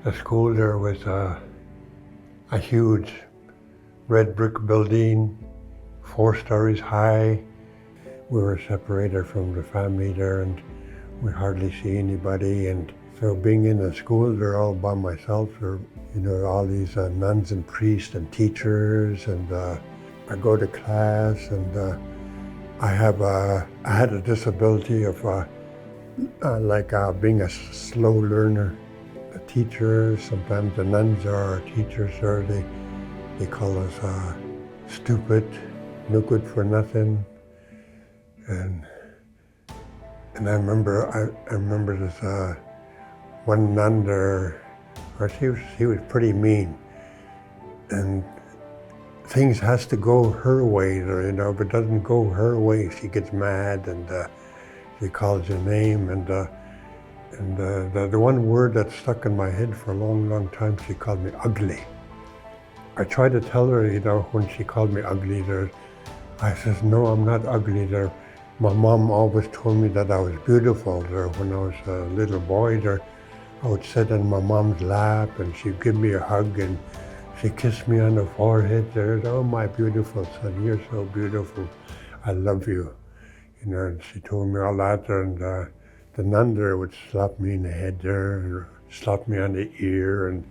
The school there was a huge red brick building, 4 stories high. We were separated from the family there and we hardly see anybody. And so being in a school there all by myself, or all these nuns and priests and teachers, and I go to class, and I had a disability of being a slow learner. The teachers, sometimes the nuns are teachers, or they call us stupid, no good for nothing, and I remember this one nun there, or she was pretty mean, and things has to go her way there, if it doesn't go her way, she gets mad, and she calls your name, and the one word that stuck in my head for a long, long time, she called me ugly. I tried to tell her, when she called me ugly there, I says, no, I'm not ugly there. My mom always told me that I was beautiful there. When I was a little boy there, I would sit on my mom's lap and she'd give me a hug and she'd kiss me on the forehead there. Oh, my beautiful son, you're so beautiful. I love you. And she told me all that there, and the nun there would slap me in the head there, and slap me on the ear, and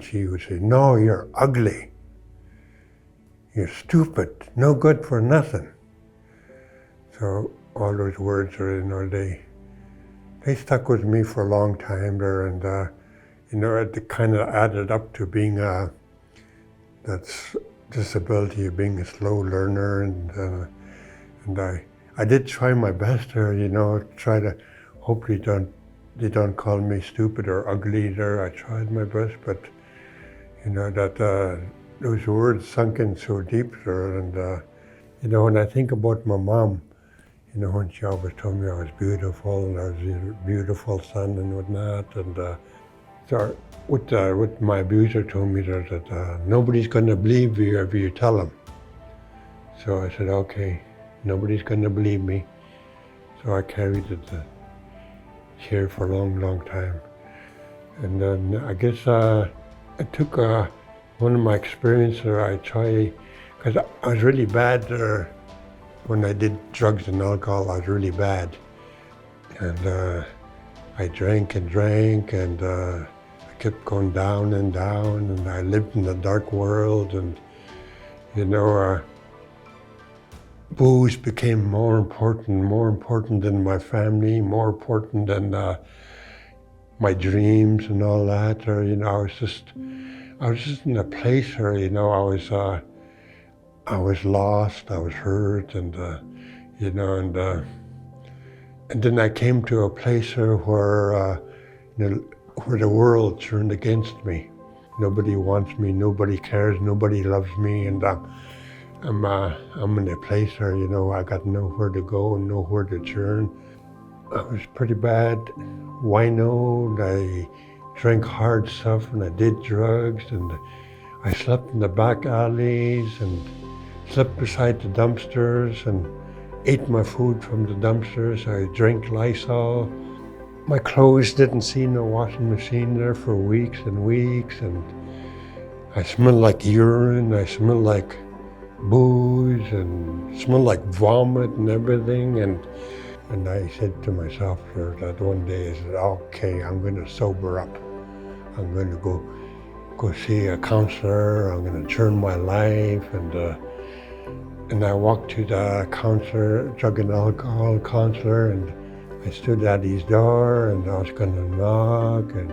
she would say, no, you're ugly. You're stupid, no good for nothing. So all those words are, they stuck with me for a long time there, and it kind of added up to being that disability of being a slow learner, and I did try my best there, try to hopefully they don't call me stupid or ugly there. I tried my best, but those words sunk in so deep there, and when I think about my mom, when she always told me I was beautiful and I was a beautiful son and whatnot, and so what my abuser told me there, that nobody's going to believe you if you tell them. So I said, okay, nobody's going to believe me. So I carried it here for a long, long time. And then I guess I took one of my experiences, I tried, because I was really bad there. When I did drugs and alcohol, I was really bad. And I drank and drank, and I kept going down and down, and I lived in the dark world, and booze became more important than my family, more important than my dreams and all that. Or I was just in a place where I was lost, I was hurt, and and then I came to a place where the world turned against me. Nobody wants me, nobody cares, nobody loves me, and I'm in a place where I got nowhere to go and nowhere to turn. I was pretty bad winoed, I drank hard stuff, and I did drugs, and I slept in the back alleys and slept beside the dumpsters and ate my food from the dumpsters. I drank Lysol. My clothes didn't see no washing machine there for weeks and weeks, and I smelled like urine, I smelled like booze, and smelled like vomit and everything. And I said to myself that one day, I said, okay, I'm going to sober up. I'm going to go see a counselor. I'm going to turn my life. And I walked to the counselor, drug and alcohol counselor, and I stood at his door, and I was going to knock, and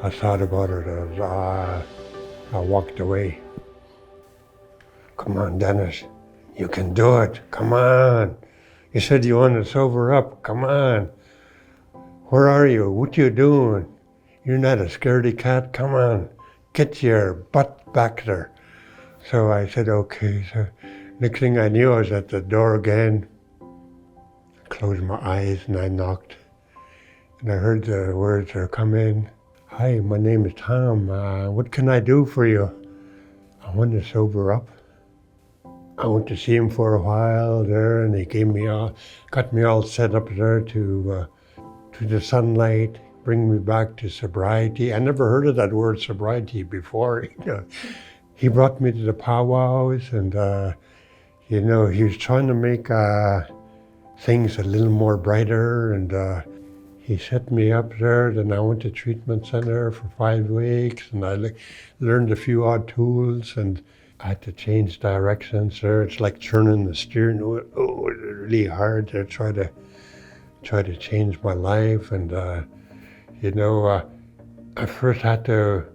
I thought about it, and I walked away. Come on, Dennis, you can do it, come on. You said you want to sober up, come on. Where are you? What you doing? You're not a scaredy cat, come on. Get your butt back there. So I said, okay. So next thing I knew, I was at the door again. Closed my eyes and I knocked. And I heard the words, come in. Hi, my name is Tom. What can I do for you? I want to sober up. I went to see him for a while there, and he got me all set up there to the sunlight. bring me back to sobriety. I never heard of that word sobriety before. He brought me to the powwows, and he was trying to make things a little more brighter, and he set me up there. Then I went to treatment center for 5 weeks, and I learned a few odd tools, and I had to change directions there. It's like turning the steering wheel. Oh, it's really hard to try to change my life. And I first had to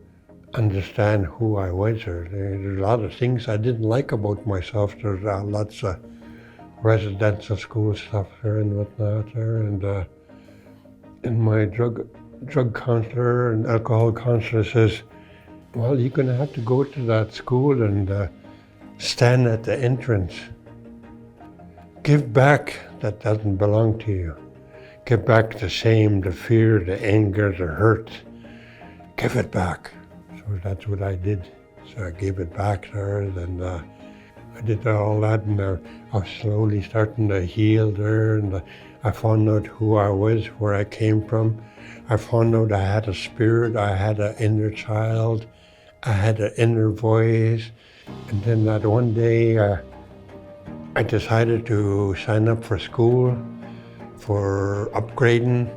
understand who I was. There's a lot of things I didn't like about myself. There's lots of residential school stuff there and whatnot there. And my drug counselor and alcohol counselor says, well, you're going to have to go to that school and stand at the entrance. Give back that doesn't belong to you. Give back the shame, the fear, the anger, the hurt. Give it back. So that's what I did. So I gave it back there. Then I did all that, and I was slowly starting to heal there. And I found out who I was, where I came from. I found out I had a spirit. I had an inner child. I had an inner voice. And then that one day, I decided to sign up for school, for upgrading.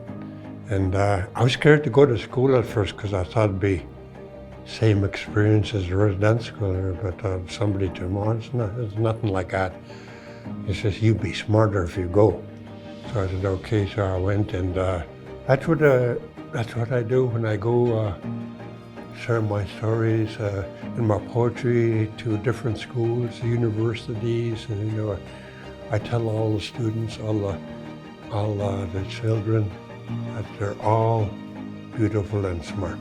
And I was scared to go to school at first because I thought it'd be same experience as a residential school, but somebody told me, it's nothing like that. He says, you'd be smarter if you go. So I said, okay, so I went, and that's what I do when I go share my stories in my poetry to different schools, universities, and I tell all the students, all the children, that they're all beautiful and smart.